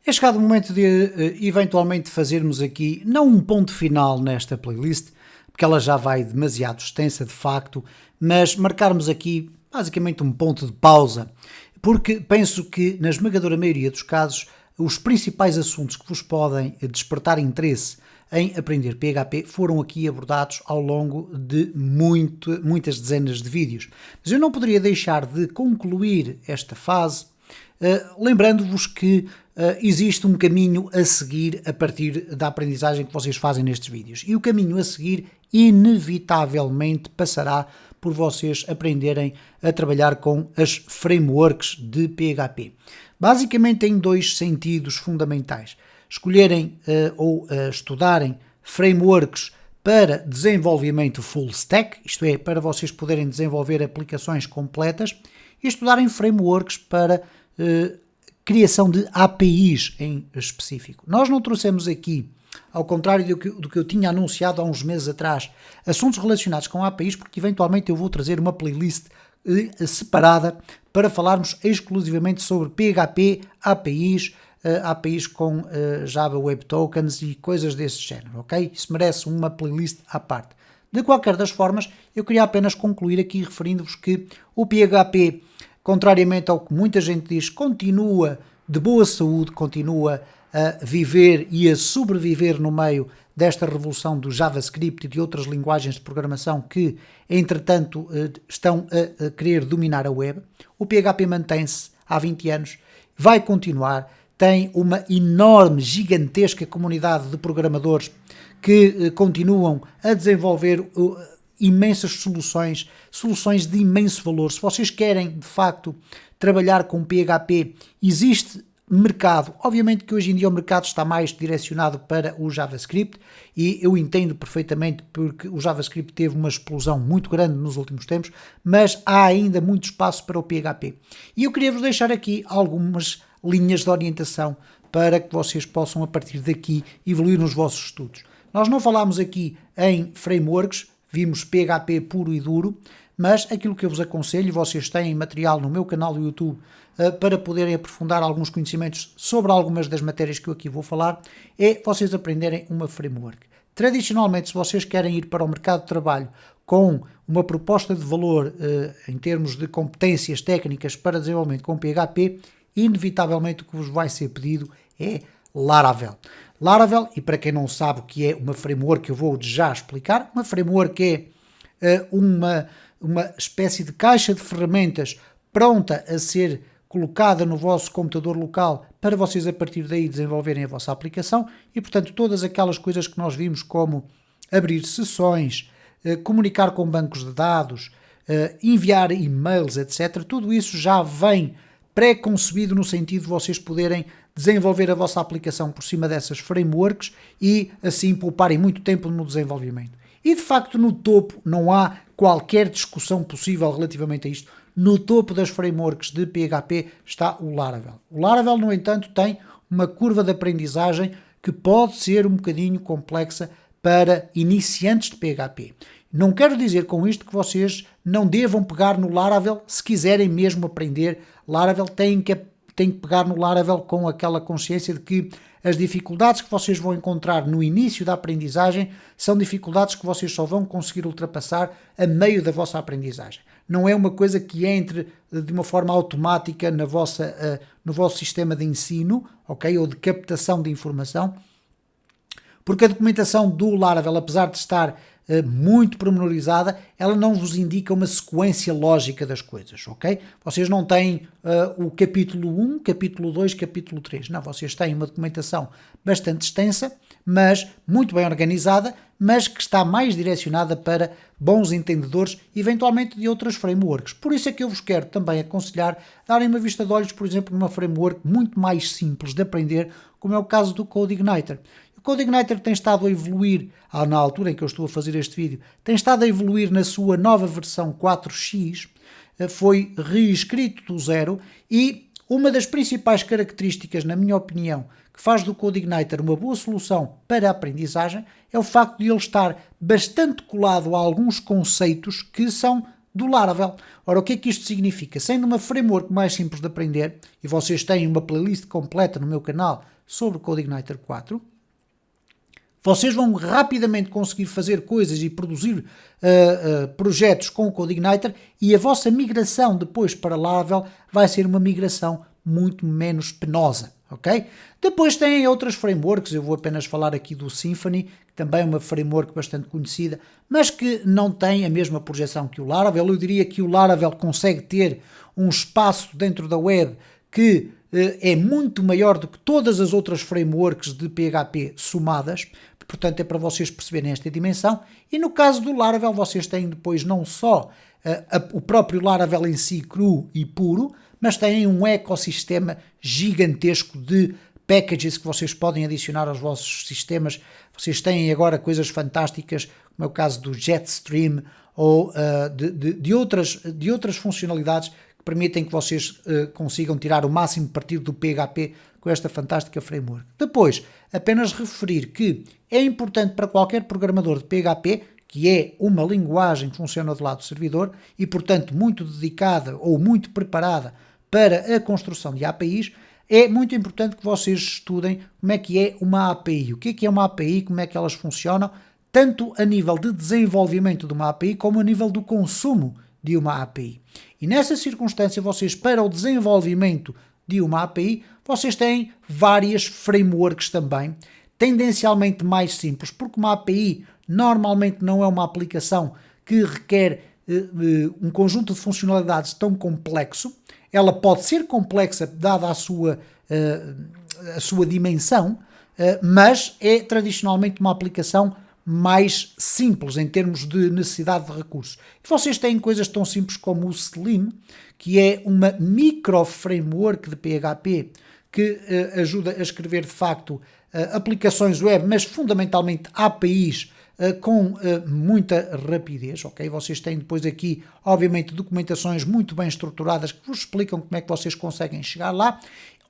É chegado o momento de eventualmente fazermos aqui, não um ponto final nesta playlist, porque ela já vai demasiado extensa de facto, mas marcarmos aqui basicamente um ponto de pausa, porque penso que na esmagadora maioria dos casos os principais assuntos que vos podem despertar interesse em aprender PHP foram aqui abordados ao longo de muitas dezenas de vídeos. Mas eu não poderia deixar de concluir esta fase lembrando-vos que existe um caminho a seguir a partir da aprendizagem que vocês fazem nestes vídeos. E o caminho a seguir, inevitavelmente, passará por vocês aprenderem a trabalhar com as frameworks de PHP. Basicamente em dois sentidos fundamentais. Escolherem ou estudarem frameworks para desenvolvimento full stack, isto é, para vocês poderem desenvolver aplicações completas, e estudarem frameworks para criação de APIs em específico. Nós não trouxemos aqui, ao contrário do que eu tinha anunciado há uns meses atrás, assuntos relacionados com APIs, porque eventualmente eu vou trazer uma playlist separada para falarmos exclusivamente sobre PHP, APIs, APIs com Java Web Tokens e coisas desse género, ok? Isso merece uma playlist à parte. De qualquer das formas, eu queria apenas concluir aqui referindo-vos que o PHP, contrariamente ao que muita gente diz, continua de boa saúde, continua a viver e a sobreviver no meio desta revolução do JavaScript e de outras linguagens de programação que, entretanto, estão a querer dominar a web. O PHP mantém-se há 20 anos, vai continuar, tem uma enorme, gigantesca comunidade de programadores que continuam a desenvolver imensas soluções de imenso valor. Se vocês querem, de facto, trabalhar com PHP, existe mercado. Obviamente que hoje em dia o mercado está mais direcionado para o JavaScript e eu entendo perfeitamente porque o JavaScript teve uma explosão muito grande nos últimos tempos, mas há ainda muito espaço para o PHP. E eu queria vos deixar aqui algumas linhas de orientação para que vocês possam, a partir daqui, evoluir nos vossos estudos. Nós não falámos aqui em frameworks, vimos PHP puro e duro, mas aquilo que eu vos aconselho, e vocês têm material no meu canal do YouTube para poderem aprofundar alguns conhecimentos sobre algumas das matérias que eu aqui vou falar, é vocês aprenderem uma framework. Tradicionalmente, se vocês querem ir para o mercado de trabalho com uma proposta de valor em termos de competências técnicas para desenvolvimento com PHP, inevitavelmente o que vos vai ser pedido é Laravel. Laravel, e para quem não sabe o que é uma framework, eu vou já explicar. Uma framework é uma espécie de caixa de ferramentas pronta a ser colocada no vosso computador local para vocês a partir daí desenvolverem a vossa aplicação e, portanto, todas aquelas coisas que nós vimos como abrir sessões, comunicar com bancos de dados, enviar e-mails, etc. Tudo isso já vem pré-concebido no sentido de vocês poderem desenvolver a vossa aplicação por cima dessas frameworks e assim pouparem muito tempo no desenvolvimento. E de facto no topo não há qualquer discussão possível relativamente a isto. No topo das frameworks de PHP está o Laravel. O Laravel, no entanto, tem uma curva de aprendizagem que pode ser um bocadinho complexa para iniciantes de PHP. Não quero dizer com isto que vocês não devam pegar no Laravel se quiserem mesmo aprender Laravel. Têm que pegar no Laravel com aquela consciência de que as dificuldades que vocês vão encontrar no início da aprendizagem são dificuldades que vocês só vão conseguir ultrapassar a meio da vossa aprendizagem. Não é uma coisa que entre de uma forma automática no vosso sistema de ensino, ok, ou de captação de informação, porque a documentação do Laravel, apesar de estar muito pormenorizada, ela não vos indica uma sequência lógica das coisas, ok? Vocês não têm o capítulo 1, capítulo 2, capítulo 3, não, vocês têm uma documentação bastante extensa, mas muito bem organizada, mas que está mais direcionada para bons entendedores, eventualmente de outras frameworks. Por isso é que eu vos quero também aconselhar darem uma vista de olhos, por exemplo, numa framework muito mais simples de aprender, como é o caso do CodeIgniter. O CodeIgniter tem estado a evoluir, na altura em que eu estou a fazer este vídeo, tem estado a evoluir na sua nova versão 4x, foi reescrito do zero e uma das principais características, na minha opinião, que faz do CodeIgniter uma boa solução para a aprendizagem é o facto de ele estar bastante colado a alguns conceitos que são do Laravel. Ora, o que é que isto significa? Sendo uma framework mais simples de aprender, e vocês têm uma playlist completa no meu canal sobre o CodeIgniter 4, vocês vão rapidamente conseguir fazer coisas e produzir projetos com o CodeIgniter, e a vossa migração depois para Laravel vai ser uma migração muito menos penosa, ok? Depois têm outras frameworks, eu vou apenas falar aqui do Symfony, que também é uma framework bastante conhecida, mas que não tem a mesma projeção que o Laravel. Eu diria que o Laravel consegue ter um espaço dentro da web que é muito maior do que todas as outras frameworks de PHP somadas, portanto é para vocês perceberem esta dimensão. E no caso do Laravel, vocês têm depois não só o próprio Laravel em si cru e puro, mas têm um ecossistema gigantesco de packages que vocês podem adicionar aos vossos sistemas. Vocês têm agora coisas fantásticas, como é o caso do Jetstream, ou de outras funcionalidades que permitem que vocês consigam tirar o máximo partido do PHP com esta fantástica framework. Depois, apenas referir que é importante para qualquer programador de PHP, que é uma linguagem que funciona do lado do servidor e, portanto, muito dedicada ou muito preparada para a construção de APIs, é muito importante que vocês estudem como é que é uma API, o que é uma API, como é que elas funcionam, tanto a nível de desenvolvimento de uma API como a nível do consumo de uma API. E nessa circunstância, vocês, para o desenvolvimento de uma API, vocês têm várias frameworks também, tendencialmente mais simples, porque uma API normalmente não é uma aplicação que requer um conjunto de funcionalidades tão complexo. Ela pode ser complexa dada a sua dimensão, mas é tradicionalmente uma aplicação mais simples em termos de necessidade de recursos. E vocês têm coisas tão simples como o Slim, que é uma micro-framework de PHP que ajuda a escrever de facto aplicações web, mas fundamentalmente APIs com muita rapidez, ok? Vocês têm depois aqui, obviamente, documentações muito bem estruturadas que vos explicam como é que vocês conseguem chegar lá,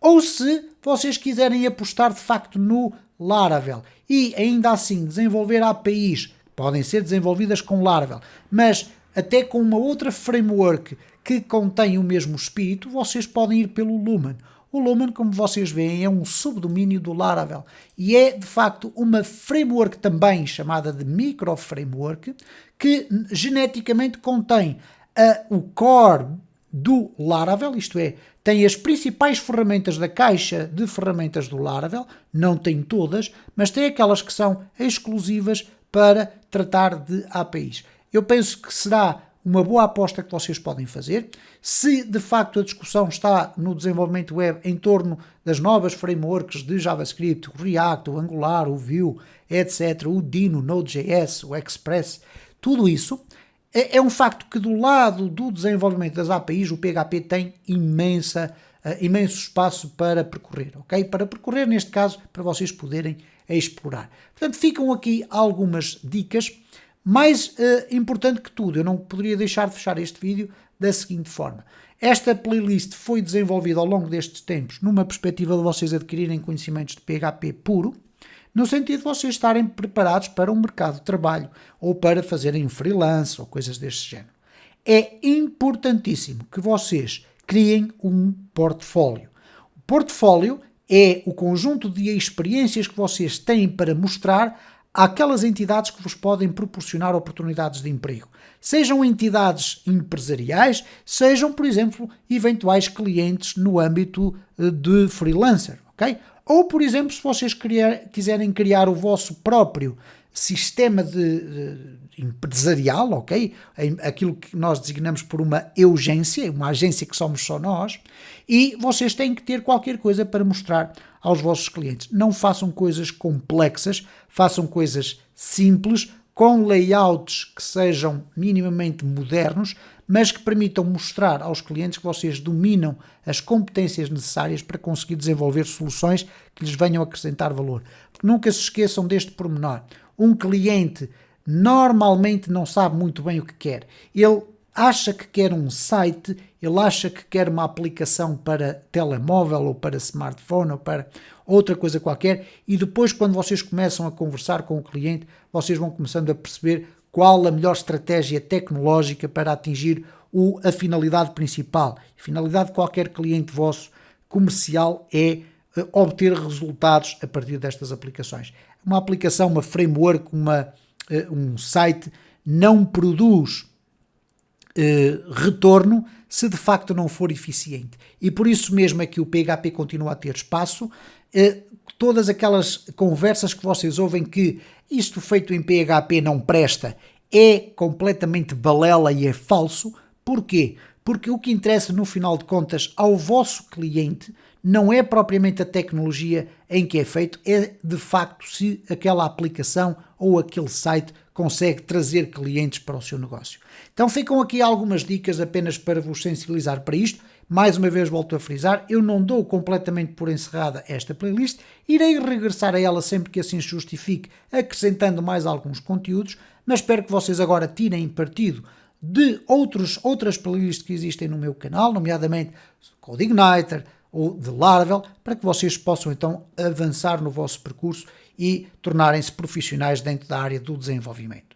ou se vocês quiserem apostar de facto no Laravel e ainda assim desenvolver APIs que podem ser desenvolvidas com Laravel, mas até com uma outra framework que contém o mesmo espírito, vocês podem ir pelo Lumen. O Lumen, como vocês veem, é um subdomínio do Laravel e é, de facto, uma framework também chamada de micro-framework que geneticamente contém o core do Laravel, isto é, tem as principais ferramentas da caixa de ferramentas do Laravel, não tem todas, mas tem aquelas que são exclusivas para tratar de APIs. Eu penso que será uma boa aposta que vocês podem fazer. Se de facto a discussão está no desenvolvimento web em torno das novas frameworks de JavaScript, o React, o Angular, o Vue, etc., o Dino, o Node.js, o Express, tudo isso, é um facto que do lado do desenvolvimento das APIs o PHP tem imenso espaço para percorrer, ok? Para percorrer, neste caso, para vocês poderem explorar. Portanto, ficam aqui algumas dicas. Mais importante que tudo, eu não poderia deixar de fechar este vídeo da seguinte forma. Esta playlist foi desenvolvida ao longo destes tempos numa perspectiva de vocês adquirirem conhecimentos de PHP puro, no sentido de vocês estarem preparados para um mercado de trabalho ou para fazerem freelance ou coisas deste género. É importantíssimo que vocês criem um portfólio. O portfólio é o conjunto de experiências que vocês têm para mostrar àquelas entidades que vos podem proporcionar oportunidades de emprego. Sejam entidades empresariais, sejam, por exemplo, eventuais clientes no âmbito de freelancer, ok? Ou, por exemplo, se vocês quiserem criar o vosso próprio sistema de empresarial, ok? Aquilo que nós designamos por uma agência, uma agência que somos só nós, e vocês têm que ter qualquer coisa para mostrar aos vossos clientes. Não façam coisas complexas, façam coisas simples, com layouts que sejam minimamente modernos, mas que permitam mostrar aos clientes que vocês dominam as competências necessárias para conseguir desenvolver soluções que lhes venham acrescentar valor. Porque nunca se esqueçam deste pormenor. Um cliente normalmente não sabe muito bem o que quer. Ele acha que quer um site, ele acha que quer uma aplicação para telemóvel ou para smartphone ou para outra coisa qualquer, e depois, quando vocês começam a conversar com o cliente, vocês vão começando a perceber qual a melhor estratégia tecnológica para atingir a finalidade principal. A finalidade de qualquer cliente vosso comercial é obter resultados a partir destas aplicações. Uma aplicação, uma framework, um site não produz retorno se de facto não for eficiente. E por isso mesmo é que o PHP continua a ter espaço. Todas aquelas conversas que vocês ouvem que isto feito em PHP não presta é completamente balela e é falso. Porquê? Porque o que interessa no final de contas ao vosso cliente não é propriamente a tecnologia em que é feito, é de facto se aquela aplicação ou aquele site consegue trazer clientes para o seu negócio. Então ficam aqui algumas dicas apenas para vos sensibilizar para isto. Mais uma vez volto a frisar, eu não dou completamente por encerrada esta playlist, irei regressar a ela sempre que assim se justifique, acrescentando mais alguns conteúdos, mas espero que vocês agora tirem partido de outras playlists que existem no meu canal, nomeadamente CodeIgniter ou de Laravel, para que vocês possam então avançar no vosso percurso e tornarem-se profissionais dentro da área do desenvolvimento.